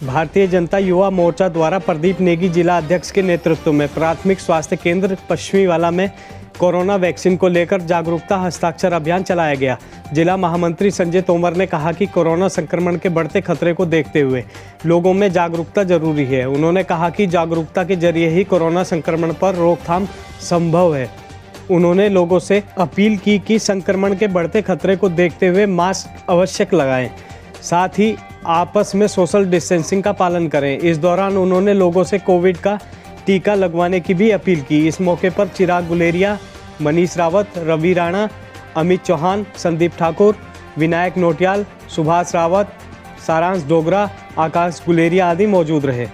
भारतीय जनता युवा मोर्चा द्वारा प्रदीप नेगी जिला अध्यक्ष के नेतृत्व में प्राथमिक स्वास्थ्य केंद्र पश्चिमीवाला में कोरोना वैक्सीन को लेकर जागरूकता हस्ताक्षर अभियान चलाया गया। जिला महामंत्री संजय तोमर ने कहा कि कोरोना संक्रमण के बढ़ते खतरे को देखते हुए लोगों में जागरूकता जरूरी है। उन्होंने कहा कि जागरूकता के जरिए ही कोरोना संक्रमण पर रोकथाम संभव है। उन्होंने लोगों से अपील की कि संक्रमण के बढ़ते खतरे को देखते हुए मास्क अवश्य लगाएं, साथ ही आपस में सोशल डिस्टेंसिंग का पालन करें। इस दौरान उन्होंने लोगों से कोविड का टीका लगवाने की भी अपील की। इस मौके पर चिराग गुलेरिया, मनीष रावत, रवि राणा, अमित चौहान, संदीप ठाकुर, विनायक नोटियाल, सुभाष रावत, सारांश डोगरा, आकाश गुलेरिया आदि मौजूद रहे।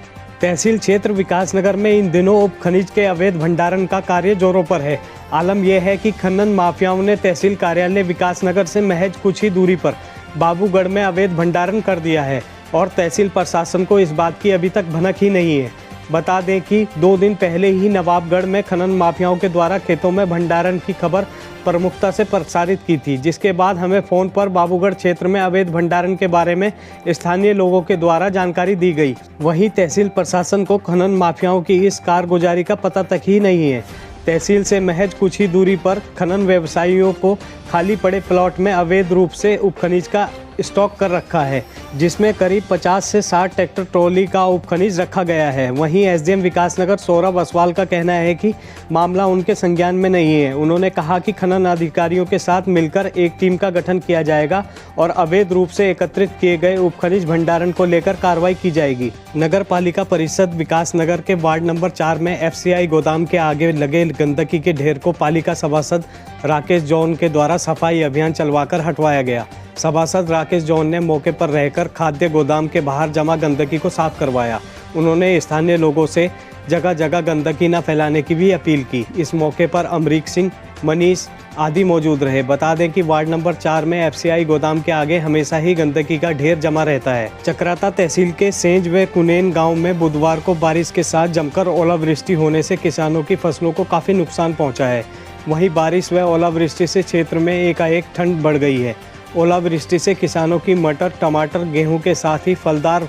तहसील क्षेत्र विकासनगर में इन दिनों उप खनिज के अवैध भंडारण का कार्य जोरों पर है। आलम यह है कि खनन माफियाओं ने तहसील कार्यालय विकासनगर से महज कुछ ही दूरी पर बाबूगढ़ में अवैध भंडारण कर दिया है और तहसील प्रशासन को इस बात की अभी तक भनक ही नहीं है। बता दें कि 2 दिन पहले ही नवाबगढ़ में खनन माफियाओं के द्वारा खेतों में भंडारण की खबर प्रमुखता से प्रसारित की थी, जिसके बाद हमें फ़ोन पर बाबूगढ़ क्षेत्र में अवैध भंडारण के बारे में स्थानीय लोगों के द्वारा जानकारी दी गई। वहीं तहसील प्रशासन को खनन माफियाओं की इस कारगुजारी का पता तक ही नहीं है। तहसील से महज कुछ ही दूरी पर खनन व्यवसायियों को खाली पड़े प्लॉट में अवैध रूप से उपखनिज का स्टॉक कर रखा है, जिसमें करीब 50 से 60 ट्रैक्टर ट्रॉली का उपखनिज रखा गया है। वहीं एसडीएम विकासनगर सौरभ असवाल का कहना है कि मामला उनके संज्ञान में नहीं है। उन्होंने कहा कि खनन अधिकारियों के साथ मिलकर एक टीम का गठन किया जाएगा और अवैध रूप से एकत्रित किए गए उपखनिज भंडारण को लेकर कार्रवाई की जाएगी। नगर पालिका परिषद विकासनगर के वार्ड नंबर 4 में एफसीआई गोदाम के आगे लगे गंदगी के ढेर को पालिका सभासद राकेश जॉन के द्वारा सफाई अभियान चलवाकर हटवाया गया। सभासद राकेश जॉन ने मौके पर रहकर खाद्य गोदाम के बाहर जमा गंदगी को साफ करवाया। उन्होंने स्थानीय लोगों से जगह जगह गंदगी न फैलाने की भी अपील की। इस मौके पर अमरीक सिंह, मनीष आदि मौजूद रहे। बता दें कि वार्ड नंबर 4 में एफसीआई गोदाम के आगे हमेशा ही गंदगी का ढेर जमा रहता है। चक्राता तहसील के सेंज व कुनेन गांव में बुधवार को बारिश के साथ जमकर ओलावृष्टि होने से किसानों की फसलों को काफ़ी नुकसान पहुंचा है। वहीं बारिश व ओलावृष्टि से क्षेत्र में एकाएक ठंड बढ़ गई है। ओलावृष्टि से किसानों की मटर, टमाटर, गेहूं के साथ ही फलदार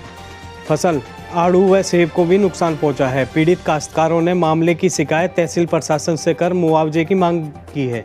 फसल आड़ू व सेब को भी नुकसान पहुंचा है। पीड़ित काश्तकारों ने मामले की शिकायत तहसील प्रशासन से कर मुआवजे की मांग की है।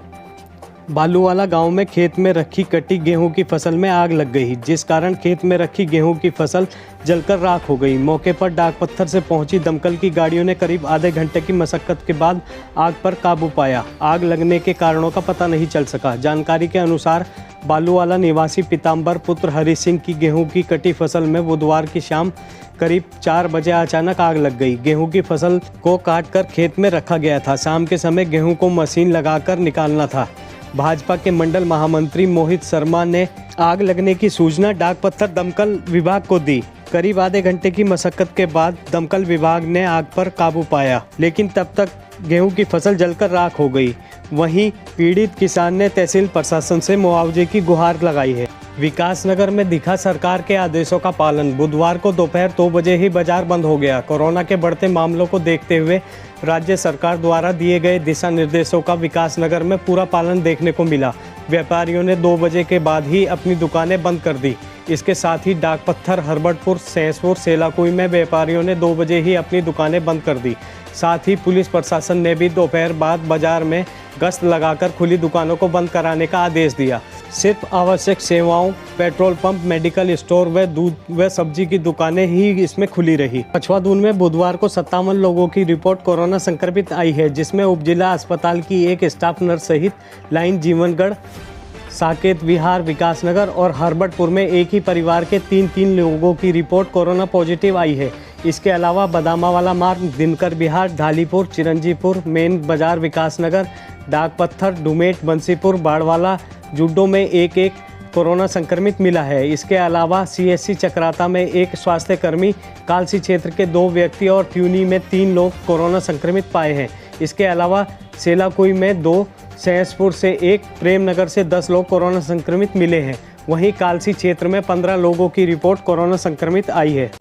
बालूवाला गांव में खेत में रखी कटी गेहूं की फसल में आग लग गई, जिस कारण खेत में रखी गेहूं की फसल जलकर राख हो गई। मौके पर डाक पत्थर से पहुंची दमकल की गाड़ियों ने करीब आधे घंटे की मशक्कत के बाद आग पर काबू पाया। आग लगने के कारणों का पता नहीं चल सका। जानकारी के अनुसार बालूवाला निवासी पीताम्बर पुत्र हरि सिंह की गेहूं की कटी फसल में बुधवार की शाम करीब 4 बजे अचानक आग लग गई। गेहूं की फसल को काटकर खेत में रखा गया था। शाम के समय गेहूं को मशीन लगाकर निकालना था। भाजपा के मंडल महामंत्री मोहित शर्मा ने आग लगने की सूचना डाक पत्थर दमकल विभाग को दी। करीब आधे घंटे की मशक्कत के बाद दमकल विभाग ने आग पर काबू पाया, लेकिन तब तक गेहूं की फसल जलकर राख हो गई। वहीं पीड़ित किसान ने तहसील प्रशासन से मुआवजे की गुहार लगाई है। विकासनगर में दिखा सरकार के आदेशों का पालन। बुधवार को दोपहर 2 बजे ही बाजार बंद हो गया। कोरोना के बढ़ते मामलों को देखते हुए राज्य सरकार द्वारा दिए गए दिशा निर्देशों का विकासनगर में पूरा पालन देखने को मिला। व्यापारियों ने 2 बजे के बाद ही अपनी दुकानें बंद कर दी। इसके साथ ही डाक पत्थर, हरबटपुर, सहसपुर, सेलाकुई में व्यापारियों ने 2 बजे ही अपनी दुकानें बंद कर दी। साथ ही पुलिस प्रशासन ने भी दोपहर बाद बाजार में गश्त लगाकर खुली दुकानों को बंद कराने का आदेश दिया। सिर्फ आवश्यक सेवाओं, पेट्रोल पंप, मेडिकल स्टोर व दूध व सब्जी की दुकानें ही इसमें खुली रही। पछवादून में बुधवार को 57 लोगों की रिपोर्ट कोरोना संक्रमित आई है, जिसमें उपजिला अस्पताल की एक स्टाफ नर्स सहित लाइन जीवनगढ़, साकेत विहार, विकासनगर और हरबटपुर में एक ही परिवार के 3 लोगों की रिपोर्ट कोरोना पॉजिटिव आई है। इसके अलावा बदामावाला मार्ग, दिनकर विहार, ढालीपुर, चिरंजीपुर, मेन बाजार विकासनगर, डाक पत्थर, डुमेट, बंसीपुर, बाड़वाला, जुड्डो में एक कोरोना संक्रमित मिला है। इसके अलावा सीएससी चक्राता में एक स्वास्थ्यकर्मी, कालसी क्षेत्र के 2 व्यक्ति और ट्यूनी में 3 लोग कोरोना संक्रमित पाए हैं। इसके अलावा सेलाकुई में 2, सहसपुर से 1, प्रेमनगर से 10 लोग कोरोना संक्रमित मिले हैं। वहीं कालसी क्षेत्र में 15 लोगों की रिपोर्ट कोरोना संक्रमित आई है।